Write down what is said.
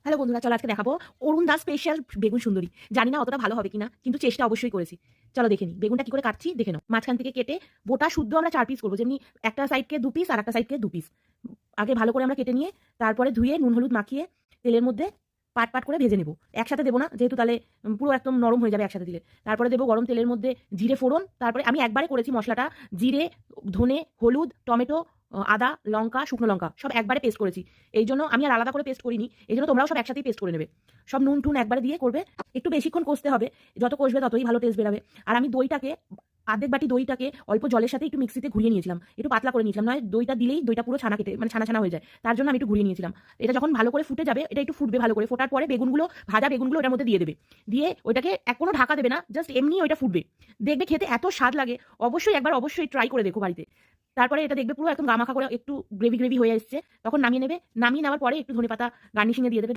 Hello বন্ধুরা, চলো আজকে দেখাবো অরুণ দাস স্পেশাল বেগুন সুন্দরী। জানি না অতটা ভালো হবে কিনা, কিন্তু চেষ্টা অবশ্যই করেছি। চলো দেখে নিই বেগুনটা কি করে কাটছি, দেখে নাও। মাঝখান থেকে কেটে গোটা শুদ্ধ আমরা 4 পিস করবো, যেমনি একটা সাইডকে 2 পিস আর একটা সাইডকে 2 পিস। আগে ভালো করে আমরা কেটে নিয়ে তারপরে ধুয়ে নুন হলুদ মাখিয়ে তেলের মধ্যে পাট পাট করে ভেজে নেবো। একসাথে দেবো না, যেহেতু তাহলে পুরো একদম নরম হয়ে যাবে একসাথে দিলে। তারপরে দেবো গরম তেলের মধ্যে জিরে ফোড়ন। তারপরে আমি একবারে করেছি মশলাটা, জিরে, ধনে, হলুদ, টমেটো, আদা, লঙ্কা, শুকনো লঙ্কা সব একবারে পেস্ট করেছি। এই জন্য আমি আর আলাদা করে পেস্ট করিনি, এই জন্য তোমরাও সব একসাথেই পেস্ট করে নেবে। সব নুন টুন একবারে দিয়ে করবে। একটু বেশিক্ষণ কষতে হবে, যত কষবে ততই ভালো টেস্ট বেরাবে। আর আমি দইটাকে, আর্ধেক বাটি দইটাকে অল্প জলের সাথে একটু মিক্সিতে ঘুরিয়ে নিয়েছিলাম, একটু পাতলা করে নিয়েছিলাম, নয় দইটা দিলেই দইটা পুরো ছানা কেটে মানে ছানা ছানা হয়ে যায়। তার জন্য আমি একটু ঘুরিয়ে নিয়েছিলাম। এটা যখন ভালো করে ফুটে যাবে, এটা একটু ফুটবে ভালো করে, ফোটার পরে বেগুনগুলো, ভাজা বেগুনগুলো ওটার মধ্যে দিয়ে দেবে। দিয়ে ওইটাকে কোনো ঢাকা দেবে না, জাস্ট এমনি ওইটা ফুটবে। দেখবে খেতে এত স্বাদ লাগে, অবশ্যই ট্রাই করে দেখো বাড়িতে। তারপরে এটা দেখবে পুরো একদম গামাখা করে একটু গ্রেভি গ্রেভি হয়ে এসছে, তখন নামিয়ে নেবে। নামিয়ে নেওয়ার পরে একটু ধনেপাতা গার্নিশিংয়ে দিয়ে দেবে।